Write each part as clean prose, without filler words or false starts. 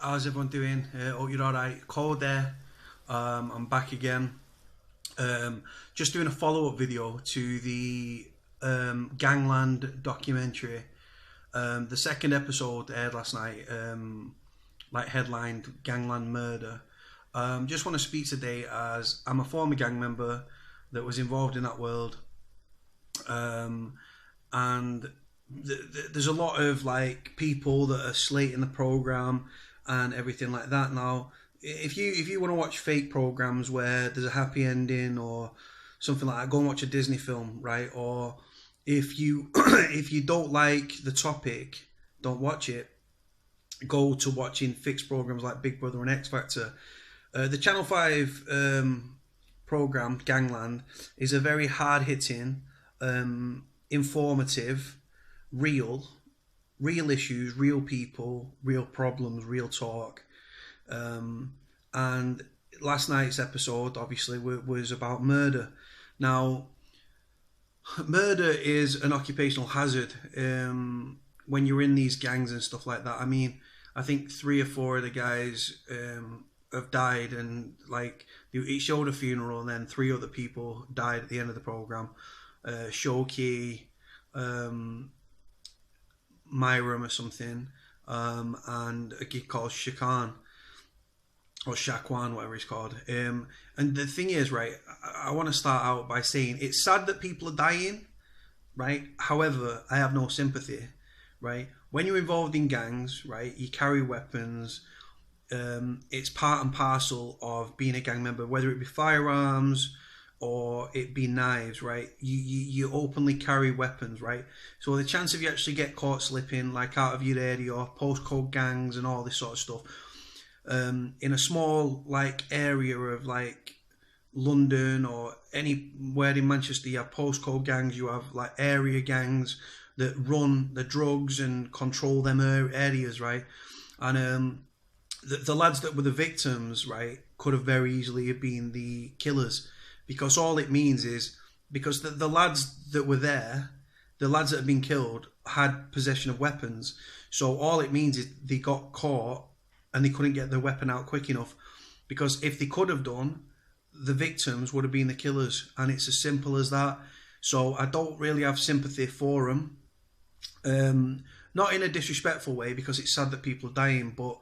How's everyone doing? Hope you're alright. Cody there. I'm back again. Just doing a follow-up video to the Gangland documentary. The second episode aired last night, like headlined Gangland Murder. Just want to speak today as I'm a former gang member that was involved in that world. And there's a lot of like people that are slating the program and everything like that. Now, if you want to watch fake programs where there's a happy ending or something like that, go and watch a Disney film, right? Or if you if you don't like the topic, don't watch it. Go to watching fixed programs like Big Brother and X Factor. The Channel 5 program Gangland is a very hard hitting, informative, real issues, real people, real problems, real talk. And last night's episode obviously was about murder. Now, murder is an occupational hazard when you're in these gangs and stuff like that. I mean, I think 3 or 4 of the guys have died, and like it showed a funeral, and then 3 other people died at the end of the program. Shoki, Myram or something, and a kid called Shakan or Shakwan, whatever he's called. And the thing is, right, I want to start out by saying it's sad that people are dying, right? However, I have no sympathy, right? When you're involved in gangs, right, you carry weapons. It's part and parcel of being a gang member, whether it be firearms or it be knives, right? You openly carry weapons, right? So the chance of you actually get caught slipping, like out of your area, or postcode gangs and all this sort of stuff, in a small like area of like London or anywhere in Manchester, you have postcode gangs, you have like area gangs that run the drugs and control them areas, right? And the lads that were the victims, right, could have very easily have been the killers. Because all it means is, because the lads that were there, the lads that had been killed, had possession of weapons. So all it means is they got caught and they couldn't get their weapon out quick enough. Because if they could have done, the victims would have been the killers. And it's as simple as that. So I don't really have sympathy for them. Not in a disrespectful way, because it's sad that people are dying, but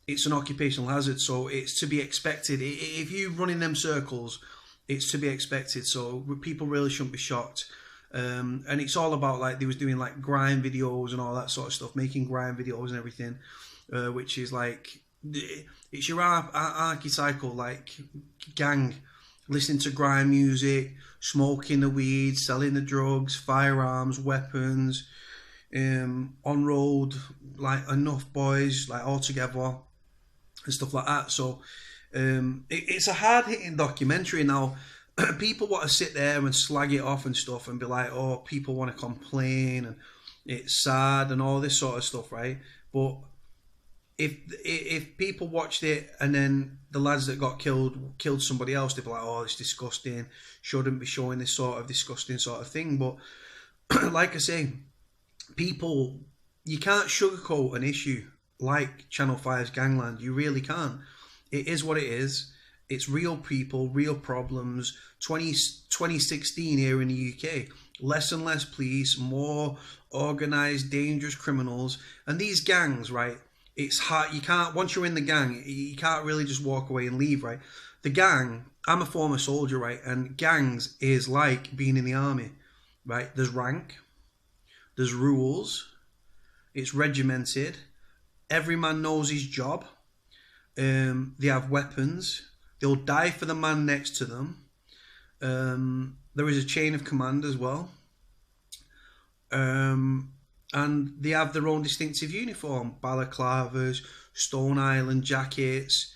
it's an occupational hazard. So it's to be expected. If you run in them circles, it's to be expected, so people really shouldn't be shocked. And it's all about, like, they was doing like grime videos and all that sort of stuff, making grime videos and everything, which is like, it's your archetypal like gang, listening to grime music, smoking the weed, selling the drugs, firearms, weapons, on road, like enough boys, like all together and stuff like that. So it's a hard-hitting documentary. Now, people want to sit there and slag it off and stuff and be like, oh, people want to complain and it's sad and all this sort of stuff, right? But if people watched it and then the lads that got killed somebody else, they'd be like, oh, it's disgusting, shouldn't be showing this sort of disgusting sort of thing. But like I say, people, you can't sugarcoat an issue like Channel 5's Gangland. You really can't. It is what it is. It's real people, real problems. 2016 here in the UK. Less and less police, more organised, dangerous criminals. And these gangs, right, it's hard. You can't, once you're in the gang, you can't really just walk away and leave, right? The gang, I'm a former soldier, right? And gangs is like being in the army, right? There's rank. There's rules. It's regimented. Every man knows his job. They have weapons. They'll die for the man next to them. There is a chain of command as well. And they have their own distinctive uniform. Balaclavas, Stone Island jackets,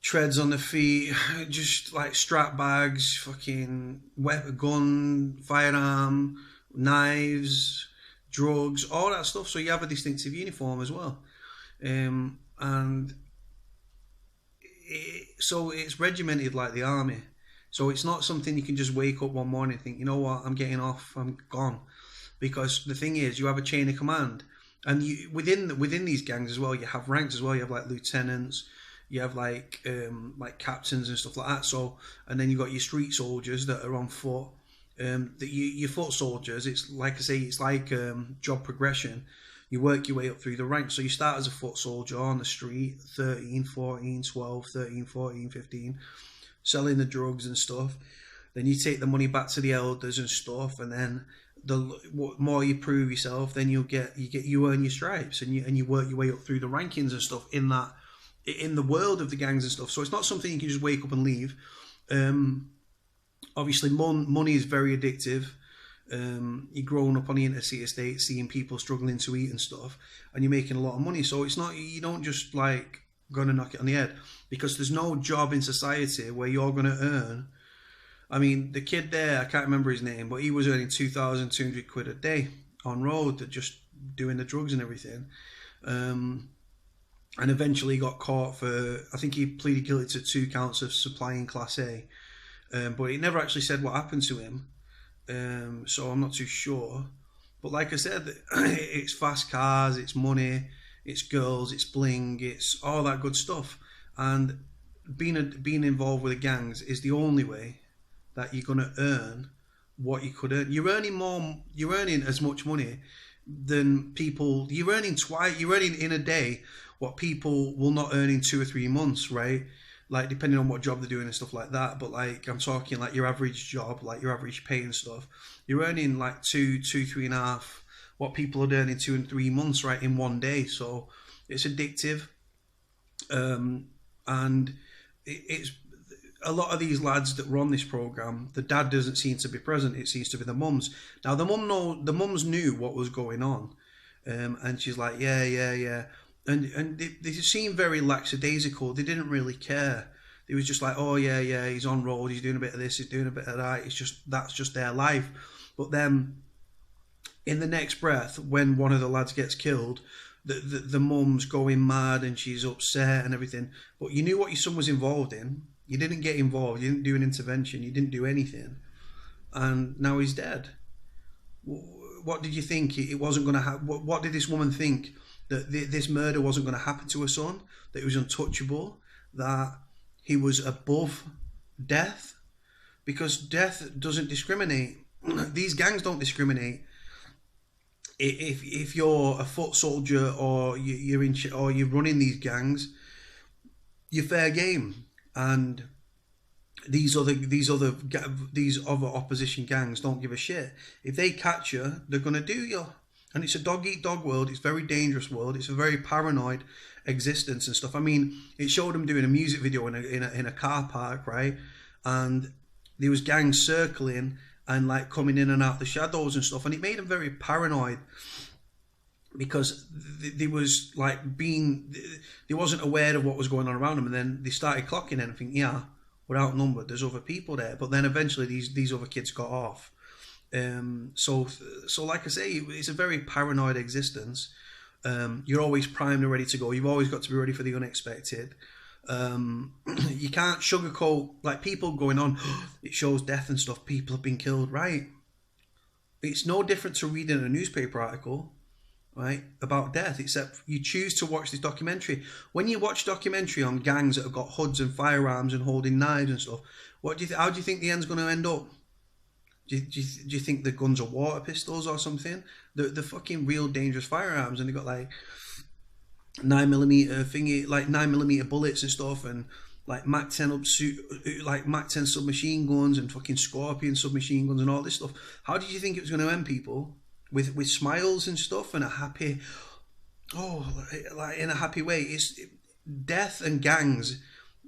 treads on the feet, just like strap bags, fucking weapon, gun, firearm, knives, drugs, all that stuff. So you have a distinctive uniform as well. And so it's regimented like the army. So it's not something you can just wake up one morning and think, you know what, I'm getting off, I'm gone. Because the thing is, you have a chain of command. And within these gangs as well, you have ranks as well. You have like lieutenants, you have like captains and stuff like that. So, and then you got your street soldiers that are on foot. Your foot soldiers, it's like I say, it's like job progression. You work your way up through the ranks. So you start as a foot soldier on the street, 13, 14, 12, 13, 14, 15, selling the drugs and stuff. Then you take the money back to the elders and stuff, and then the more you prove yourself, then you earn your stripes, and you work your way up through the rankings and stuff in the world of the gangs and stuff. So it's not something you can just wake up and leave. Obviously, money is very addictive. You're growing up on the inner city estate, seeing people struggling to eat and stuff, and you're making a lot of money. So it's not, you don't just like gonna knock it on the head, because there's no job in society where you're gonna earn. I mean, the kid there, I can't remember his name, but he was earning 2,200 quid a day on road, just doing the drugs and everything. And eventually got caught for, I think he pleaded guilty to 2 counts of supplying Class A. But it never actually said what happened to him. So I'm not too sure. But like I said, it's fast cars, it's money, it's girls, it's bling, it's all that good stuff. And being involved with the gangs is the only way that you're going to earn what you could earn. You're earning as much money than people. You're earning in a day what people will not earn in 2 or 3 months, right? Like, depending on what job they're doing and stuff like that. But like, I'm talking like your average job, like your average pay and stuff. You're earning like 3.5 what people are earning 2 and 3 months, right, in one day. So it's addictive. And it's a lot of these lads that run this program, the dad doesn't seem to be present. It seems to be the mums. Now the mums knew what was going on, and she's like, yeah, and they seemed very lackadaisical. They didn't really care. It was just like, oh yeah, he's on road, he's doing a bit of this, he's doing a bit of that. That's just their life. But then, in the next breath, when one of the lads gets killed, the mum's going mad and she's upset and everything. But you knew what your son was involved in. You didn't get involved. You didn't do an intervention. You didn't do anything. And now he's dead. What did you think? It wasn't going to happen? What did this woman think? That this murder wasn't going to happen to her son? That he was untouchable? That he was above death? Because death doesn't discriminate. These gangs don't discriminate. If you're a foot soldier or you're running these gangs, you're fair game. And these other opposition gangs don't give a shit. If they catch you, they're gonna do you. And it's a dog eat dog world. It's a very dangerous world. It's a very paranoid existence and stuff. I mean, it showed them doing a music video in a car park, right? And there was gangs circling and like coming in and out the shadows and stuff, and it made them very paranoid, because they was like they wasn't aware of what was going on around them, and then they started clocking it and thinking, yeah, we're outnumbered, there's other people there. But then eventually these other kids got off. So like I say, it's a very paranoid existence. You're always primed and ready to go. You've always got to be ready for the unexpected. You can't sugarcoat, like, people going on, it shows death and stuff, people have been killed, right? It's no different to reading a newspaper article, right, about death, except you choose to watch this documentary. When you watch documentary on gangs that have got hoods and firearms and holding knives and stuff, how do you think the end's going to end up? Do you think the guns are water pistols or something? The fucking real dangerous firearms, and they got like 9mm thingy, like 9mm bullets and stuff, and like Mac 10 submachine guns and fucking Scorpion submachine guns and all this stuff. How did you think it was going to end, people? With smiles and stuff and a happy, like in a happy way. Death and gangs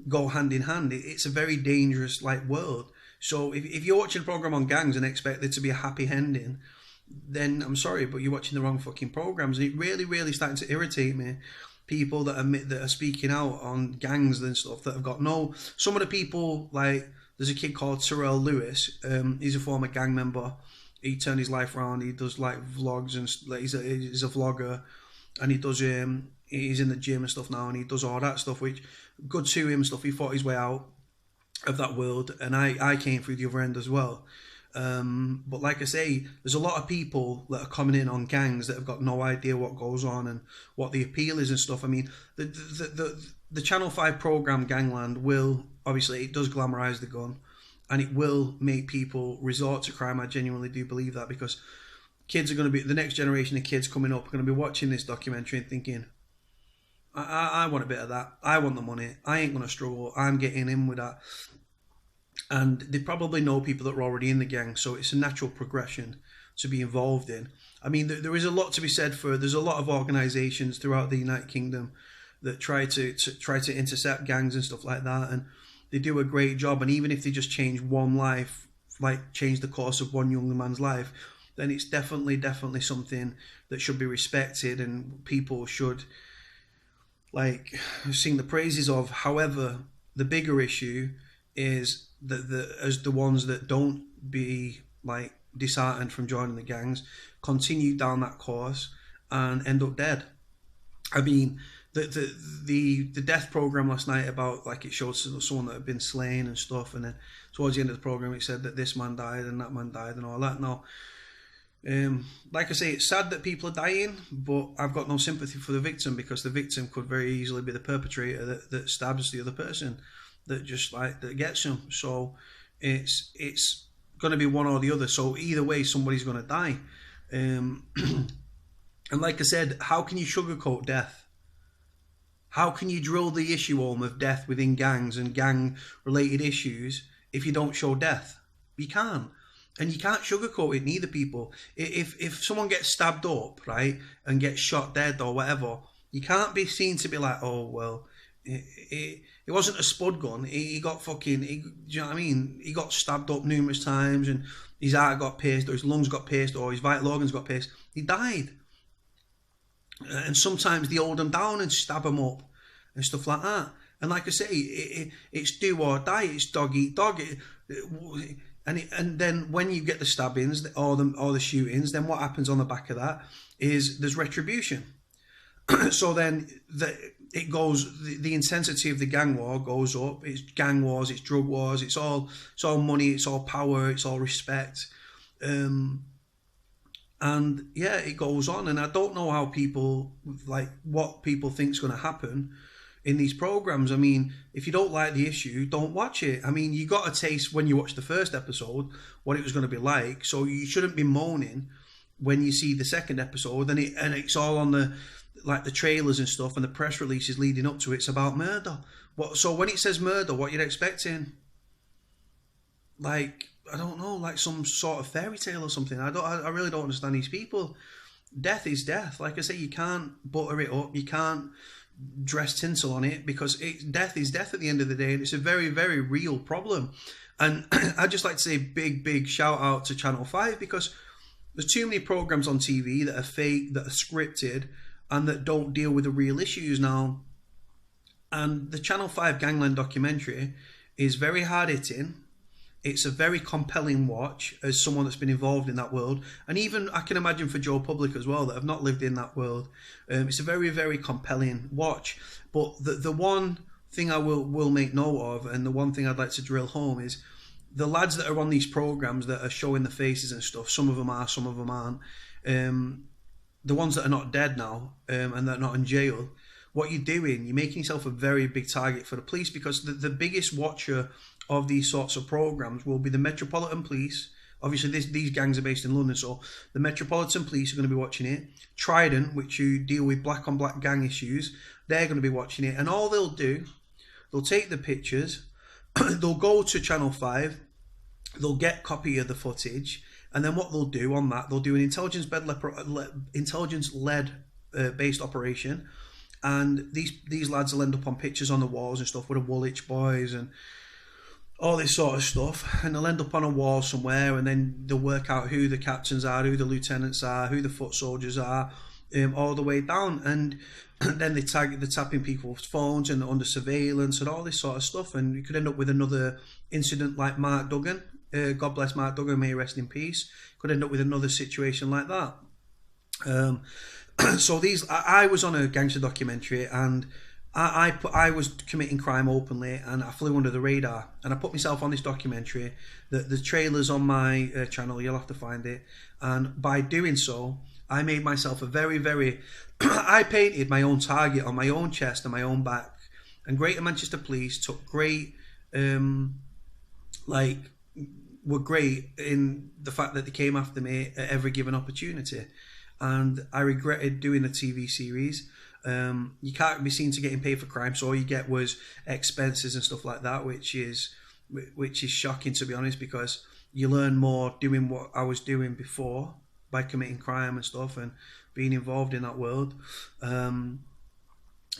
go hand in hand. It's a very dangerous like world. So if you're watching a program on gangs and expect there to be a happy ending, then I'm sorry, but you're watching the wrong fucking programs. And it really, really starting to irritate me. People that are speaking out on gangs and stuff that have got no. Some of the people, like, there's a kid called Terrell Lewis. He's a former gang member. He turned his life around. He does like vlogs and like, he's a vlogger, and he does he's in the gym and stuff now, and he does all that stuff, which good to him and stuff. He fought his way out of that world, and I came through the other end as well. But like I say, there's a lot of people that are coming in on gangs that have got no idea what goes on and what the appeal is and stuff. I mean, the Channel 5 program Gangland will, obviously, it does glamorise the gun, and it will make people resort to crime. I genuinely do believe that, because kids are going to be, the next generation of kids coming up are going to be watching this documentary and thinking, I want a bit of that. I want the money. I ain't going to struggle. I'm getting in with that. And they probably know people that are already in the gang, so it's a natural progression to be involved in. I mean, there is a lot to be said for, there's a lot of organisations throughout the United Kingdom that try to intercept gangs and stuff like that, and they do a great job. And even if they just change one life, like change the course of one young man's life, then it's definitely something that should be respected and people should like sing the praises of. However, the bigger issue is that the ones that don't be like disheartened from joining the gangs continue down that course and end up dead. I mean, the death program last night, about like it showed someone that had been slain and stuff, and then towards the end of the program it said that this man died and that man died and all that. Now, like I say, it's sad that people are dying, but I've got no sympathy for the victim, because the victim could very easily be the perpetrator that stabs the other person, that just like that gets him. So it's going to be one or the other. So either way, somebody's going to die. And like I said, how can you sugarcoat death? How can you drill the issue home of death within gangs and gang-related issues if you don't show death? You can't. And you can't sugarcoat it, neither, people. If someone gets stabbed up, right, and gets shot dead or whatever, you can't be seen to be like, oh, well, it wasn't a spud gun. He got fucking, do you know what I mean? He got stabbed up numerous times and his heart got pierced, or his lungs got pierced, or his vital organs got pierced. He died. And sometimes they hold him down and stab him up and stuff like that. And like I say, it's do or die. It's dog eat dog. And then when you get the stabbings or the shootings, then what happens on the back of that is there's retribution. So then it goes, the intensity of the gang war goes up. It's gang wars, it's drug wars, it's all money, it's all power, it's all respect. And yeah, it goes on. And I don't know how people, like, what people think is going to happen in these programs. I mean, if you don't like the issue, don't watch it. I mean, you got a taste when you watched the first episode what it was going to be like, so you shouldn't be moaning when you see the second episode and it's all on the trailers and stuff and the press releases leading up to it. It's about murder. So when it says murder, what you're expecting? Like, I don't know, like some sort of fairy tale or something. I really don't understand these people. Death is death. Like I say, you can't butter it up. You can't dress tinsel on it, because death is death at the end of the day, and it's a very, very real problem. And I'd just like to say big shout out to Channel 5, because there's too many programs on TV that are fake, that are scripted, and that don't deal with the real issues now. And the Channel 5 Gangland documentary is very hard hitting. It's a very compelling watch as someone that's been involved in that world. And even I can imagine for Joe Public as well, that have not lived in that world. It's a very, very compelling watch. But the one thing I will make note of, and the one thing I'd like to drill home, is the lads that are on these programs that are showing the faces and stuff. Some of them are, some of them aren't. The ones that are not dead now and that are not in jail, what you're doing, you're making yourself a very big target for the police, because the biggest watcher of these sorts of programs will be the Metropolitan Police. Obviously, these gangs are based in London, so the Metropolitan Police are going to be watching it. Trident, which you deal with black on black gang issues, they're going to be watching it. And all they'll do, they'll take the pictures, they'll go to Channel 5, they'll get a copy of the footage, and then what they'll do on that, they'll do an intelligence-led based operation, and these lads will end up on pictures on the walls and stuff with the Woolwich boys and all this sort of stuff, and they'll end up on a wall somewhere, and then they'll work out who the captains are, who the lieutenants are, who the foot soldiers are, all the way down, and then they're tapping people's phones and under surveillance and all this sort of stuff, and you could end up with another incident like Mark Duggan. God bless Mark Duggan, may he rest in peace. Could end up with another situation like that. So I was on a gangster documentary, and I was committing crime openly, and I flew under the radar. And I put myself on this documentary. The trailer's on my channel. You'll have to find it. And by doing so, I made myself a very, very... I painted my own target on my own chest and my own back. And Greater Manchester Police took great... were great in the fact that they came after me at every given opportunity. And I regretted doing the TV series. You can't be seen to getting paid for crime, so all you get was expenses and stuff like that, which is shocking, to be honest, because you learn more doing what I was doing before by committing crime and stuff and being involved in that world.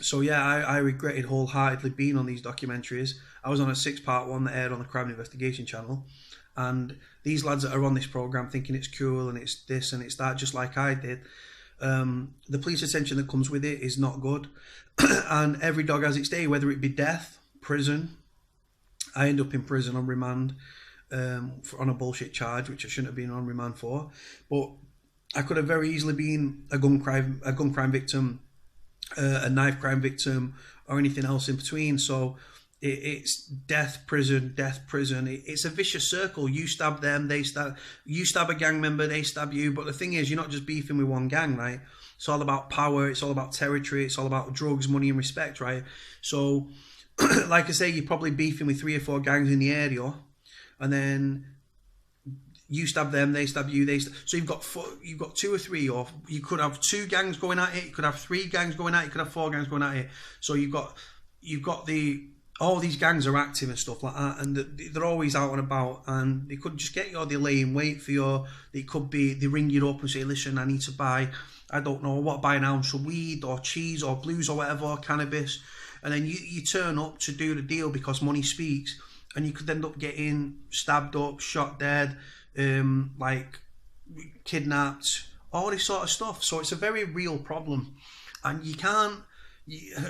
So yeah, I regretted wholeheartedly being on these documentaries. I was on a 6-part one that aired on the Crime Investigation channel, and these lads that are on this program thinking it's cool and it's this and it's that, just like I did. The police attention that comes with it is not good. And every dog has its day, whether it be death, prison. I end up in prison on remand on a bullshit charge, which I shouldn't have been on remand for. But I could have very easily been a gun crime victim, a knife crime victim, or anything else in between. So it's death, prison, death, prison. It's a vicious circle. You stab them, they stab. You stab a gang member, they stab you. But the thing is, you're not just beefing with one gang, right? It's all about power. It's all about territory. It's all about drugs, money, and respect, right? So, like I say, you're probably beefing with 3 or 4 gangs in the area, and then you stab them, they stab you, so you've got 2 or 3, or you could have 2 gangs going at it. You could have 3 gangs going at it. You could have 4 gangs going at it. So you've got all these gangs are active and stuff like that, and they're always out and about, and they could just get you, or they lay in wait for you. It could be they ring you up and say, listen, I need to buy, I don't know what, buy an ounce of weed or cheese or blues or whatever, or cannabis, and then you turn up to do the deal because money speaks, and you could end up getting stabbed up, shot dead, like kidnapped, all this sort of stuff. So it's a very real problem, and you can't,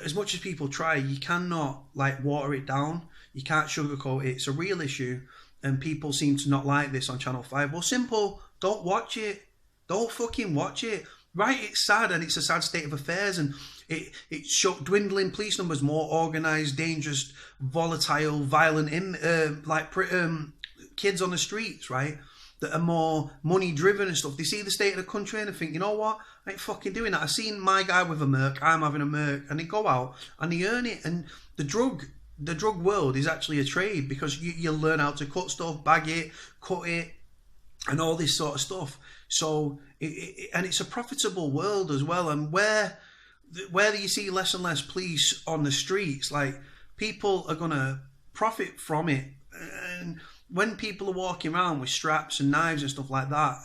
as much as people try, you cannot like water it down. You can't sugarcoat it. It's a real issue, and people seem to not like this on Channel 5. Well, simple, don't watch it. Don't fucking watch it. Right, it's sad, and it's a sad state of affairs, and it's dwindling police numbers, more organised, dangerous, volatile, violent, kids on the streets, right, that are more money driven and stuff. They see the state of the country and they think, you know what, I ain't fucking doing that. I seen my guy with a Merc, I'm having a Merc, and they go out and they earn it. And the drug world is actually a trade, because you learn how to cut stuff, bag it, cut it, and all this sort of stuff. So and it's a profitable world as well. And where you see less and less police on the streets, like, people are gonna profit from it. And when people are walking around with straps and knives and stuff like that,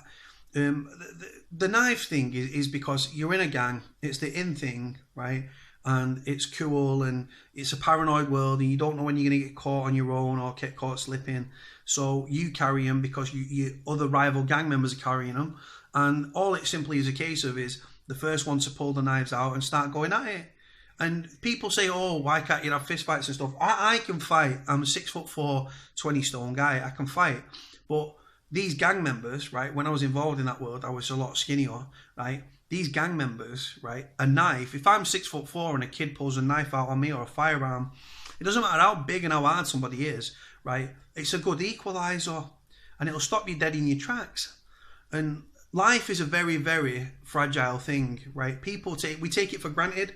the knife thing is because you're in a gang. It's the in thing, right? And it's cool, and it's a paranoid world, and you don't know when you're going to get caught on your own or get caught slipping. So you carry them because you other rival gang members are carrying them. And all it simply is a case of is the first one to pull the knives out and start going at it. And people say, oh, why can't you have fist fights and stuff? I can fight. I'm a 6'4", 20 stone guy. I can fight. But these gang members, right, when I was involved in that world, I was a lot skinnier, right? These gang members, right, a knife, if I'm 6'4" and a kid pulls a knife out on me, or a firearm, it doesn't matter how big and how hard somebody is, right? It's a good equalizer, and it'll stop you dead in your tracks. And life is a very, very fragile thing, right? We take it for granted.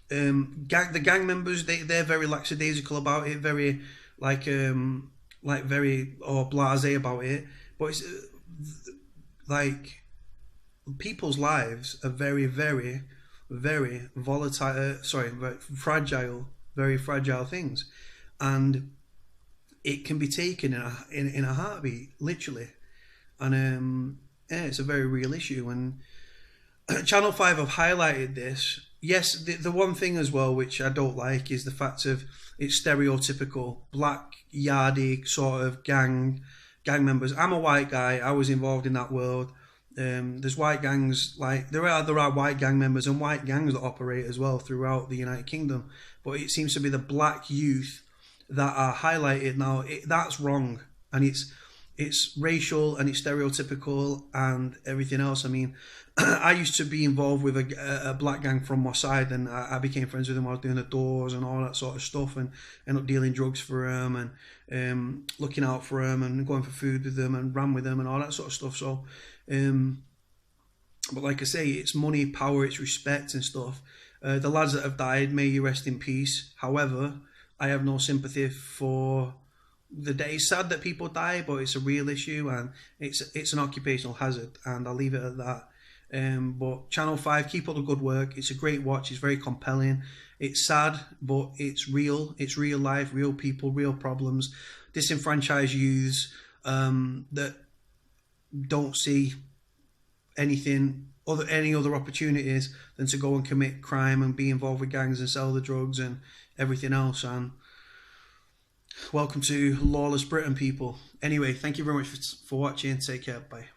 The gang members, they're very lackadaisical about it, very very blasé about it. But it's like, people's lives are very, very, very volatile. Very fragile things, and it can be taken in a heartbeat, literally. And it's a very real issue. And Channel 5 have highlighted this. Yes, the one thing as well which I don't like is the fact of it's stereotypical black yardie sort of gang members. I'm a white guy. I was involved in that world. There's white gangs, like there are white gang members and white gangs that operate as well throughout the United Kingdom. But it seems to be the black youth that are highlighted now. That's wrong, and it's racial and it's stereotypical and everything else. I mean, I used to be involved with a black gang from my side, and I became friends with them. I was doing the doors and all that sort of stuff, and ended up dealing drugs for them and looking out for them and going for food with them and ran with them and all that sort of stuff. So, but like I say, it's money, power, it's respect and stuff. The lads that have died, may you rest in peace. However, I have no sympathy for the day. It's sad that people die, but it's a real issue and it's an occupational hazard, and I'll leave it at that. But Channel 5, keep up the good work. It's a great watch. It's very compelling. It's sad, but it's real. It's real life, real people, real problems. Disenfranchised youths that don't see any other opportunities than to go and commit crime and be involved with gangs and sell the drugs and everything else. And welcome to lawless Britain, people. Anyway, thank you very much for watching. Take care. Bye.